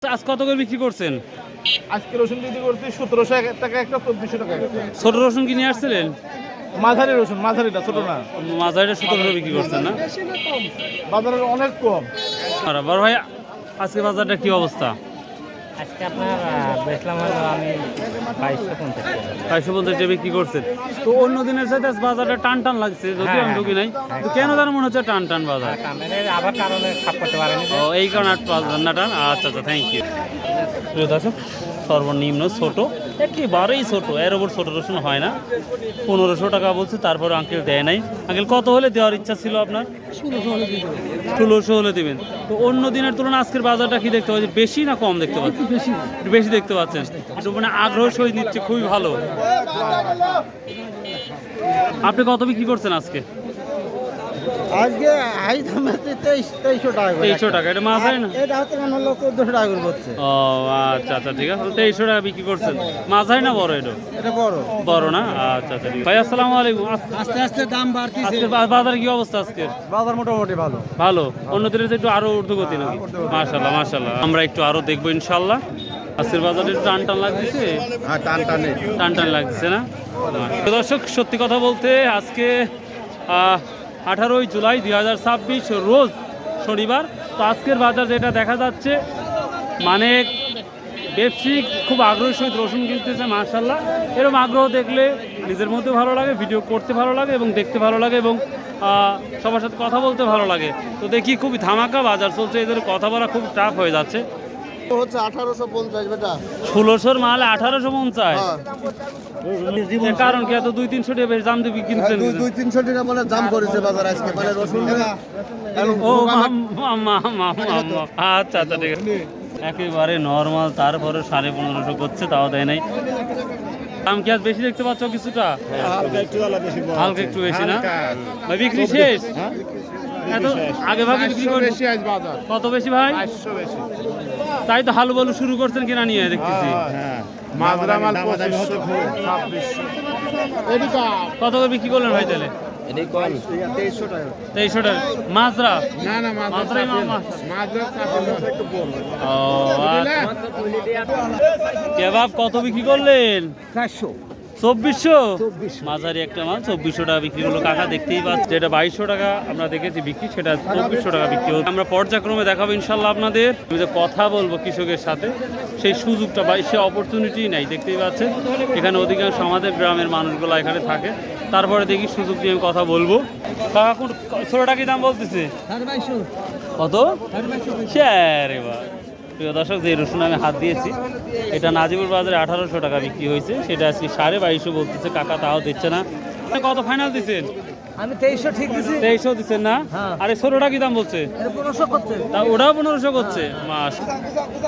আজ কত করে বিক্রি করছেন? আজকে রসুন বিক্রি করতে 1700 টাকা একটা, 2400 টাকা একটা। ছোট রসুন কিনে আসছিলেন? মাঝারি রসুন, মাঝারিটা ছোট না। মাঝারিটা 1700 বিক্রি করছেন না? বাজারে অনেক কম। আর বড় ভাই আজকে বাজারটা কি অবস্থা? আজকে আপনার বেচলাম হলো আমি 2250 টাকা। 550 টাকা বিক্রি করছেন। তো অন্য দিনের সাথে আজ বাজারটা টান টান লাগছে, যদিও আমি ঢুকি নাই। তো কেন যেন মনে হচ্ছে টান টান বাজার? কামের আবার কারণে খাপ করতে পারেনি। ও এই কারণে বাজার না টান। আচ্ছা আচ্ছা, থ্যাংক ইউ। প্রিয় দর্শক, সর্বনিম্ন ছোট, একেবারেই ছোট, এর ওপর ছোট রসুন হয় না। 1500 টাকা বলছে, তারপরে আঙ্কেল দেয় নাই। আঙ্কেল কত হলে দেওয়ার ইচ্ছা ছিল আপনার? 1600 হলে দিবেন। তো অন্য দিনের তুলনায় আজকের বাজারটা কি দেখতে পাচ্ছেন, বেশি না কম দেখতে পাচ্ছেন? একটু বেশি দেখতে পাচ্ছেন। একটু মানে আগ্রহ সহিত নিচ্ছে, খুবই ভালো। আপনি কত বিক্রি করছেন আজকে? আজকে হাই দাম হচ্ছে 2300 টাকা করে। 2300 টাকা। এটা মাছ হয় না? এটা হচ্ছে মানে হলো 1400 টাকা করে হচ্ছে। ও আচ্ছা আচ্ছা, ঠিক আছে। 2300 টাকা বিক্রি করছেন। মাছ হয় না বড়? এটা এটা বড়। বড় না? আচ্ছা আচ্ছা, ঠিক। ভাই আসসালামু আলাইকুম। আস্তে আস্তে দাম বাড়তিছে। আজকে বাজারে কি অবস্থা আজকে? বাজার মোটামুটি ভালো। ভালো। অন্য দিনের চেয়ে একটু আরো ঊর্ধ্বগতি নাকি? মাশাআল্লাহ মাশাআল্লাহ। আমরা একটু আরো দেখবো ইনশাআল্লাহ। আজকের বাজারে একটু টান টান লাগতেছে। হ্যাঁ, টান টানে। টান টান লাগতেছে না? তো দর্শক, সত্যি কথা বলতে আজকে 18 জুলাই 2026 রোজ শনিবার। তো আজকের বাজার যেটা দেখা যাচ্ছে, মানে ব্যবসায়িক খুব আগ্রহের সহিত রসুন কিনতেছে। মাশাআল্লাহ, এরকম আগ্রহ দেখলে নিজের মধ্যে ভালো লাগে, ভিডিও করতে ভালো লাগে এবং দেখতে ভালো লাগে এবং সবার সাথে কথা বলতে ভালো লাগে। তো দেখি খুবই ধামাকা বাজার চলছে, এদের কথা বলা খুব টাফ হয়ে যাচ্ছে। হচ্ছে 1850 বেটা। 1600 মাল 1850। এর কারণ কি? এত 200-300 টাকা বেশি দাম দিয়ে কিনছেন? 200-300 টাকা মানে দাম করেছে বাজার আজকে, মানে রসুন। ও আচ্ছা আচ্ছা, ঠিক আছে। একেবারে নর্মাল, তারপরে 1550 করছে, তাও দেয় নাই। দাম কি আজ বেশি দেখতে পাচ্ছ কিছুটা? হালকা একটু বেশি না? ভাই বিক্রি শেষ? এত আগে ভাগে বিক্রি করে বেশি আজ বাজার। কত বেশি ভাই? 500 বেশি। তাই তো হালু বালু শুরু করছেন কিনা নিয়ে দেখতেছি। মাজরা মাল 2500, 2600। এদিকে কত করে বিক্রি করলেন ভাই তাহলে? 2300 টাকা। 2300 টাকা মাজরা? না না, মাজরাই মাজরা একটু বড়। ও আচ্ছা। কেবাব কত বিক্রি করলেন? 400। 2400? মাঝারি একটা মাল 2400 টাকা বিক্রি হলো কাকা, দেখতেই পাচ্ছি। যেটা 2200 টাকা আমরা দেখেছি বিক্রি, সেটা 2400 টাকা বিক্রি হলো। আমরা পর্যায়ক্রমে দেখাবো ইনশাল্লাহ আপনাদের। আমি যে কথা বলবো কৃষকের সাথে, সেই সুযোগটা বা সে অপরচুনিটি নাই, দেখতেই পাচ্ছেন। এখানে অধিকাংশ আমাদের গ্রামের মানুষগুলো এখানে থাকে। তারপরে দেখি সুযোগ দিয়ে আমি কথা বলবো। কাকা কোন ছোটটা কি দাম বলতেছে? 2200। কত? শেয়ার। এবার প্রিয় দর্শক, যে রসুন আমি হাত দিয়েছি, এটা নাজিপুর বাজারে 1800 টাকা বিক্রি হয়েছে, সেটা আজকে 2250 বলতেছে কাকা, তাও দিচ্ছে না। কত ফাইনাল দিচ্ছেন? আমি 2300 ঠিক দিছি। 2300 দিচ্ছেন না? হ্যাঁ। আরে ছোটটা কি দাম বলছে? এটা 1500 করতে। তা ওটাও 1500 করছে। মাস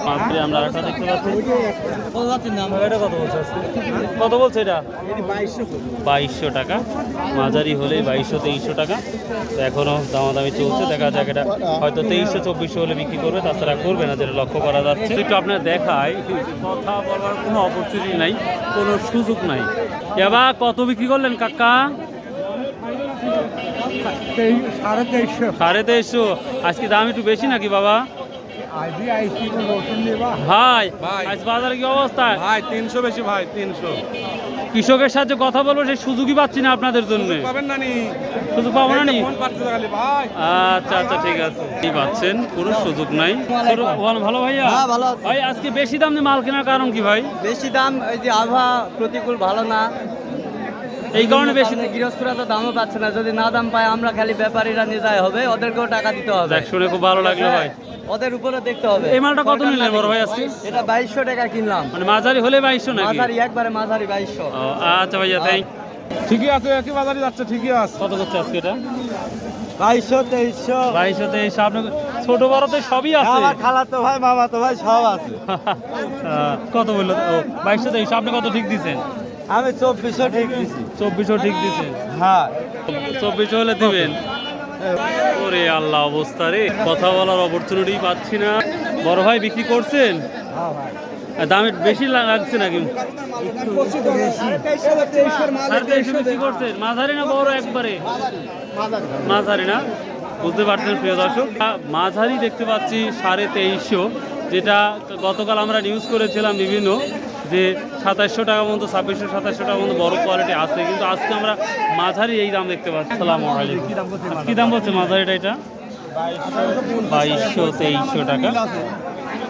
মাত্রে আমরা একটা দেখতে পাচ্ছি। কত যাচ্ছেন দাম? এটা কত বলছে আজকে? কত বলছে এটা? এটি 2200। 2200 টাকা। মাঝারি হলেই 2200-2300 টাকা। তো এখনও দামাদামি চলছে, দেখা যাক। এটা হয়তো 2300-2400 হলে বিক্রি করবে, তাছাড়া করবে না, যেটা লক্ষ্য করা যাচ্ছে। একটু আপনার দেখায়, কথা বলার কোনো অপরচুনিটি নাই, কোনো সুযোগ নাই। এবার কত বিক্রি করলেন কাকা? 2300। 2350। আজকে দাম একটু বেশি নাকি বাবা? আজই আইছি রসুন নেবা। ভাই আজ বাজারে কি অবস্থা? ভাই 300 বেশি ভাই, 300 কৃষকের সাথে কথা বলবো, সেই সুযোগই পাচ্ছি না আপনাদের জন্য। পাবেন না নি? সুযোগ পাবো না নি? ফোন পাচ্ছে খালি ভাই। আচ্ছা আচ্ছা, ঠিক আছে। কি পাচ্ছেন, কোনো সুযোগ নাই। ভালো ভাইয়া? হ্যাঁ, ভালো আছি। ভাই আজকে বেশি দাম দিয়ে মাল কেনার কারণ কি ভাই? বেশি দাম, এই যে আবহাওয়া প্রতিকূল, ভালো না, এই কারণে বেশি। গৃহস্থরা তো দামও পাচ্ছে না। যদি না দাম পায়, আমরা খালি ব্যাপারীরা নিয়ে যায় হবে, ওদেরকেও টাকা দিতে হবে। দেখ, শুনে খুব ভালো লাগলো ভাই। ওদের উপরে দেখতে হবে। এই মালটা কত নিলেন বড় ভাই আজকে? এটা 2200 টাকা কিনলাম। মানে মাঝারি হলে 2200 নাকি? মাঝারি, একবারে মাঝারি 2200। ও আচ্ছা ভাইয়া, থ্যাংক। ঠিকই আছে, একই বাজারে যাচ্ছে, ঠিকই আছে। কত করছে আজকে এটা? 2200, 2300। 2200-2300। আপনার ছোট বড়তে সবই আছে? আমার খালাতো ভাই, মামাতো ভাই সব আছে। কত বললো? ও 2200-2300। আপনি কত ঠিক দিচ্ছেন? আমি 2400 ঠিক দিছি। 2400 ঠিক দিচ্ছেন? হ্যাঁ। 2400 হলে দিবেন? ওরে আল্লাহ, অবস্থা রে, কথা বলার অপরচুনিটি পাচ্ছি না। বড় ভাই বিক্রি করছেন? হ্যাঁ ভাই। দাম বেশি লাগছে নাকি? 2300 বিক্রি করছেন? মাঝারি না বড় একবারে? মাঝারি না? বুঝতে পারছেন প্রিয় দর্শক, মাঝারি দেখতে পাচ্ছি 2350। যেটা গতকাল আমরা নিউজ করেছিলাম বিভিন্ন, যে 2700 টাকা মতো, 2600-2700 টাকা মতো বড় কোয়ালিটি আছে, কিন্তু আজকে আমরা মাঝারি এই দাম দেখতে পাচ্ছি। আসসালামু আলাইকুম। কী দাম বলছে মাঝারিটা? এটা 2200-2300 টাকা।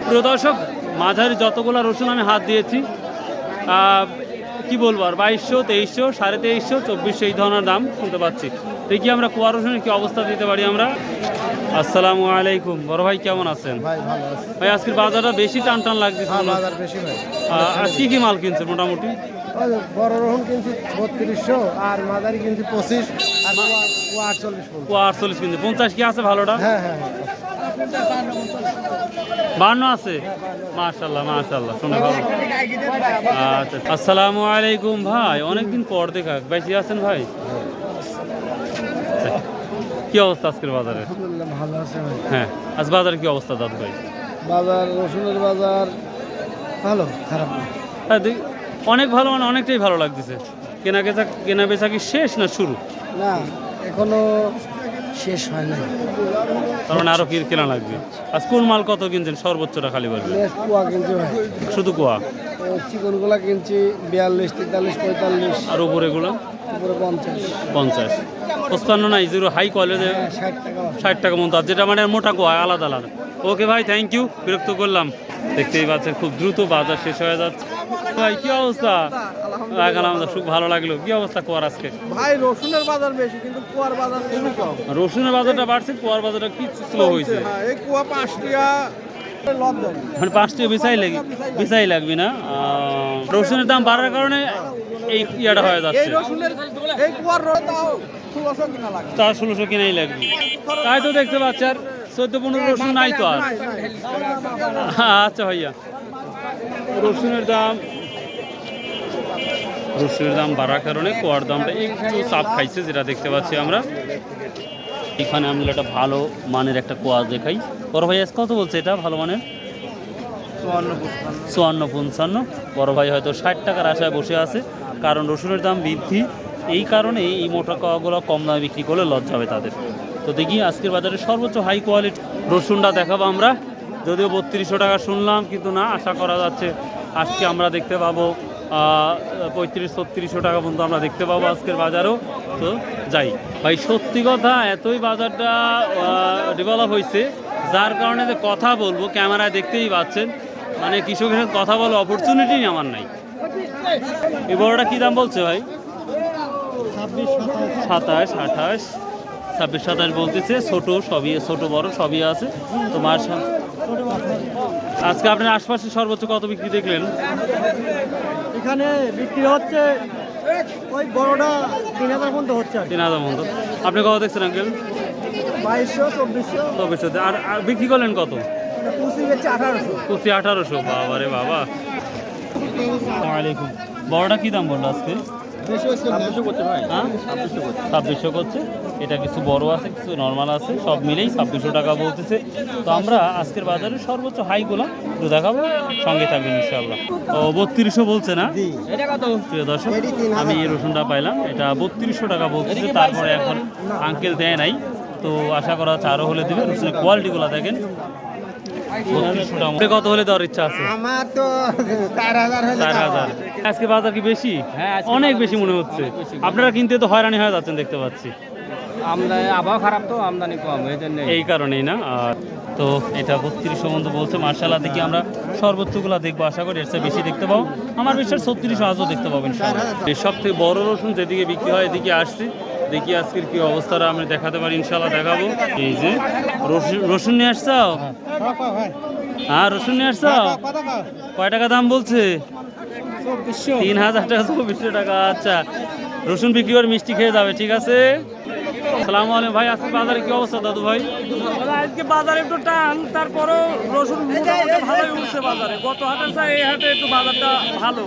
প্রিয় দর্শক, মাঝারি যতগুলো রসুন আমি হাত দিয়েছি, কি বলবো আর, 2200, 2300, 2350, 2400 এই ধরনের দাম শুনতে পাচ্ছি। দেখি আমরা কুয়া রসুনের কি অবস্থা দিতে পারি আমরা। আসসালামু আলাইকুম বড় ভাই, কেমন আছেন? ভাই ভালো আছে। ভাই আজকের বাজারটা বেশি টান টান লাগছে। বাজার বেশি ভাই। আজকে কি মাল কিনছে মোটামুটি? বড় রকম কিনছি 3200, আর মাঝারি কিনছি 25, আর 48 পর্যন্ত। কুয়া 48 কিনছে। 50 কি আছে ভালোটা? হ্যাঁ হ্যাঁ 52 আছে। মাশাআল্লাহ মাশাআল্লাহ, শুনে ভালো। আচ্ছা, আসসালামু আলাইকুম ভাই, অনেকদিন পর দেখা। বেশি আছেন ভাই? কি অবস্থা আজকের বাজারে? আলহামদুলিল্লাহ ভালো আছে ভাই। হ্যাঁ, আজ বাজারে কি অবস্থা দাদু ভাই? বাজার, রসুনের বাজার ভালো, খারাপ না। হ্যাঁ, অনেক ভালো, মানে অনেকটাই ভালো লাগতেছে। কেনা বেচা কি শেষ না শুরু? না, এখনো শেষ হয় নাই। তার মানে আরো কি কেনা লাগবে। আজ কোন মাল কত কিনছেন সর্বোচ্চটা খালি বলবেন? কুয়া কিনছি ভাই, শুধু কুয়া? চিকনগুলা কিনছি 42, 43, 45, আর উপরে এগুলো? উপরে 50, 50, 55 নাই, জিরো হাই কোয়ালিটি 60 টাকা। 60 টাকা মতো। আর যেটা মানে মোটা কুয়া আলাদা আলাদা। ওকে ভাই, থ্যাংক ইউ, বিরক্ত করলাম। দেখতেই পাচ্ছেন খুব দ্রুত বাজার শেষ হয়ে যাচ্ছে। ভাই কি অবস্থা? আলহামদুলিল্লাহ, খুব ভালো লাগলো। কি অবস্থা কুয়ার আজকে? ভাই রসুনের বাজার বেশি, কিন্তু কুয়ার বাজার খুবই কম। রসুনের বাজারটা বাড়ছে, কুয়ার বাজারটা কি স্লো হয়েছে? হ্যাঁ, এই কুয়া 5 টাকা লব দেন। মানে 5 টাকা বেচাই লাগবে না। রসুনের দাম বাড়ার কারণে এই ইয়াটা হয়ে এই যাচ্ছে। রসুনের, এই কুয়ার তাও 1600 কিনা লাগে। তার 1600 কিনাই লাগবে। তাই তো দেখতে পাচ্ছি, আর 14-15 রসুন নাই তো আর। আচ্ছা ভাইয়া, রসুনের দাম বাড়ার কারণে কুয়ার দামটা একটু চাপ খাইছে, যেটা দেখতে পাচ্ছি আমরা। এখানে আমি একটা ভালো মানের একটা কুয়া দেখাই। বড় ভাই আজ কত বলছে এটা ভালো মানের? 54-55। বড় ভাই হয়তো 60 টাকার আশায় বসে আছে, কারণ রসুনের দাম বৃদ্ধি। এই কারণে এই মোটা কুয়াগুলো কম দামে বিক্রি করলে লস যাবে তাদের। তো দেখি আজকের বাজারে সর্বোচ্চ হাই কোয়ালিটি রসুনটা দেখাবো আমরা। যদিও 3200 টাকা শুনলাম, কিন্তু না, আশা করা যাচ্ছে আজকে আমরা দেখতে পাবো 3500-3600 টাকা পর্যন্ত আমরা দেখতে পাবো আজকের বাজারও। তো যাই ভাই, সত্যি কথা, এতই বাজারটা ডেভেলপ হয়েছে, যার কারণে যে কথা বলবো ক্যামেরায় দেখতেই পাচ্ছেন, মানে কৃষকের সাথে কথা বলার অপরচুনিটি আমার নাই। এই বড়টা কী দাম বলছে ভাই? 27, 28, 26, 27 বলতেছে। ছোট সবই, ছোট বড় সবই আছে। তো আজকে আপনার আশপাশে সর্বোচ্চ কত বিক্রি দেখলেন? এখানে বিক্রি হচ্ছে ওই বড়টা 3000 পর্যন্ত হচ্ছে। 3000 মতো। আপনি কত দেখছেন আঙ্কেল? 2200, 2400, 2400। আর বিক্রি করলেন কত? কুচি হচ্ছে 1800। কুচি 1800। বাবা রে বাবা। আসসালামু আলাইকুম। বড়টা কি দাম বললো আজকে? 2600 করতে ভাই। হ্যাঁ, 2600 করছে। এটা কিছু বড় আছে, কিছু নর্মাল আছে, সব মিলেই 2600 টাকা বলতেছে। তো আমরা আজকের বাজারে সর্বোচ্চ হাইগুলো একটু দেখাবো, সঙ্গে থাকবেন ইনশাআল্লাহ। ও 3200 বলছে না? এটা কত? প্রিয় দর্শক, আমি এই রসুনটা পাইলাম, এটা 3200 টাকা বলতেছে। তারপরে এখন আঙ্কেল দেয় নাই, তো আশা করা হচ্ছে আরও হলে দেবে। রসুনের কোয়ালিটিগুলো দেখেন। 3200 টাকা কত হলে দেওয়ার ইচ্ছা আছে? আমার তো 4000 হলে 4000। আজকে বাজার কি বেশি? অনেক বেশি মনে হচ্ছে। আপনারা কিনতে তো হয়রানি হয়ে যাচ্ছেন দেখতে পাচ্ছি। আমদানি আবহাওয়া খারাপ, তো আমদানি কম, এই জন্য। এই কারণেই না। আর তো এটা 3200 মতো বলছে। মার্শাল্লাহ, দেখি আমরা সর্বোচ্চগুলো দেখবো, আশা করি এর চেয়ে বেশি দেখতে পাবো। আমার বিশ্বাস 3600 আজও দেখতে পাবেন। এই সব থেকে বড় রসুন যেদিকে বিক্রি হয় এদিকে আসছে। দেখি আজকের কি অবস্থাটা আমি দেখাতে পারি, ইনশাল্লাহ দেখাবো। এই যে রসুন নিয়ে আসছাও? হ্যাঁ, রসুন নিয়ে আসছাও? কয় টাকা দাম বলছে? 3000 টাকা, 2400 টাকা। আচ্ছা, রসুন বিক্রি করে মিষ্টি খেয়ে যাবে, ঠিক আছে। আসসালামু আলাইকুম ভাই, আজকে বাজারে কি অবস্থা দাদু ভাই? আজকে বাজারে একটু টান, তারপরও রসুন মোটামুটি ভালোই উঠছে বাজারে। গত হাটের চাই এই হাটে একটু বাজারটা ভালো।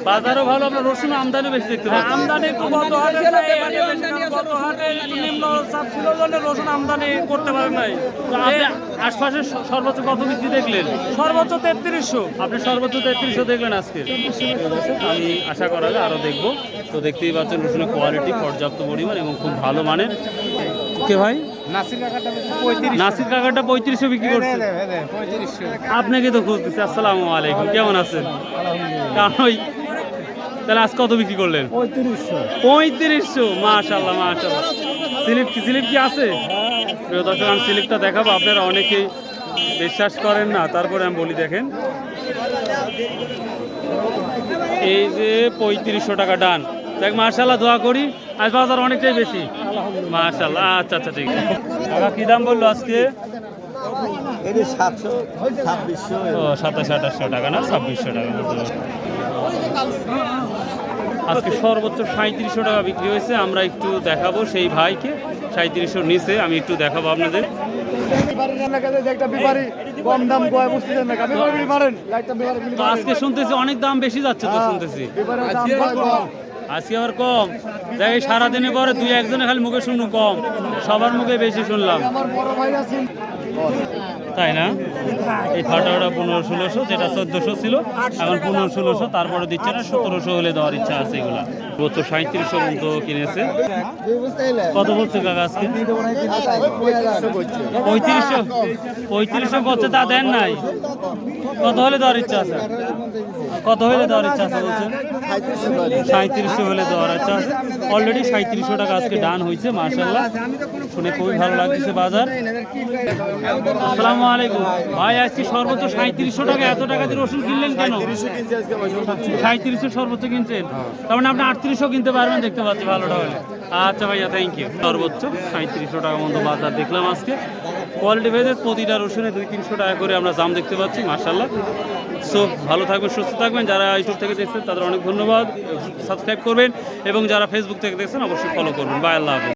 বাজারও ভালো, আপনার রসুন আমদানি বেশি দেখতে পাচ্ছি। আমদানি একটু গত হাটের চাই এই হাটে বেশি, কারণ গত হাটে একটু নিম্ন চাপ ছিল জন্য রসুন আমদানি করতে পারে নাই। তো আপনি আশপাশে সর্বোচ্চ কত বিক্রি দেখলেন? সর্বোচ্চ 3300। আপনি সর্বোচ্চ 3300 দেখলেন আজকে। আমি আশা করা যায় আরও দেখবো। তো দেখতেই পাচ্ছেন রসুনের কোয়ালিটি পর্যাপ্ত পরিমাণ এবং খুব ভালো মানের। কে ভাই? নাসির কাকাটা 35 নাসির কাকাটা 3500 বিক্রি করছে। 3500 আপনাকে তো খুঁজতেছি। আসসালামু আলাইকুম, কেমন আছেন? কারণ ওই তাহলে আজ কত বিক্রি করলেন? 3500। মাশাআল্লাহ মাশাআল্লাহ। স্লিপ কি আছে? প্রিয় দর্শক, আমি স্লিপটা দেখাবো, আপনারা অনেকেই বিশ্বাস করেন না, তারপরে আমি বলি দেখেন, এই যে 3500 টাকা ডান। দেখ মাশাআল্লাহ, দোয়া করি আজ বাজার অনেকটাই বেশি। মাশাআল্লাহ, আচ্ছা আচ্ছা ঠিক আছে। টাকা কি দাম বললো আজকে? এটা 700 2600 ও 2700-2800 টাকা না, 2600 টাকা। আজকে সর্বোচ্চ 3700 টাকা বিক্রি হয়েছে। আমরা একটু দেখাবো সেই ভাইকে, 3700 নিচে আমি একটু দেখাবো আপনাদের। কম দাম কয় বুঝতেছেন না বিবারি মারেন একটা বিবারি তো আজকে শুনতেছি অনেক দাম বেশি যাচ্ছে তো শুনতেছি। আজকে আবার কম। দেখ এই সারাদিনের পরে দুই একজনে খালি মুখে শুনু কম, সবার মুখে বেশি শুনলাম, আমার বড় ভাই আছেন তাই না? এই ফাটাটা 1500-1600, যেটা 1400 ছিল এখন 1500-1600, তারপরে দিচ্ছে না 1700 হলে দেওয়ার ইচ্ছা আছে। এগুলা গত 3700 পর্যন্ত কিনেছে। কত বলছে কাকা আজকে? 3500 করছে, তা দেন নাই। কত হলে দেওয়ার ইচ্ছা আছে? কত হলে দেওয়ার ইচ্ছা আছে বলছেন? 3700 হলে দেওয়ার ইচ্ছা আছে। অলরেডি 3700 টাকা আজকে ডান হয়েছে। মাশাআল্লাহ, শুনে খুবই ভালো লাগছে বাজার। আসসালামু আলাইকুম ভাই, আজকে সর্বোচ্চ 3700 টাকা। এত টাকা দিয়ে রসুন কিনলেন কেন? 3700 সর্বোচ্চ কিনছেন, তার মানে আপনি 3800 কিনতে পারবেন, দেখতে পাচ্ছি ভালোটা হলে। আচ্ছা ভাইয়া, থ্যাংক ইউ। সর্বোচ্চ 3700 টাকা মতো বাজার দেখলাম আজকে। কোয়ালিটি ভেদে প্রতিটা রসুনে 200-300 টাকা করে আমরা দাম দেখতে পাচ্ছি। মাশাআল্লাহ। সো ভালো থাকবেন, সুস্থ থাকবেন। যারা ইউটিউব থেকে দেখছেন তাদের অনেক ধন্যবাদ। সাবস্ক্রাইব করবেন এবং যারা ফেসবুক থেকে দেখছেন অবশ্যই ফলো করবেন। বাই, আল্লাহ হাফেজ।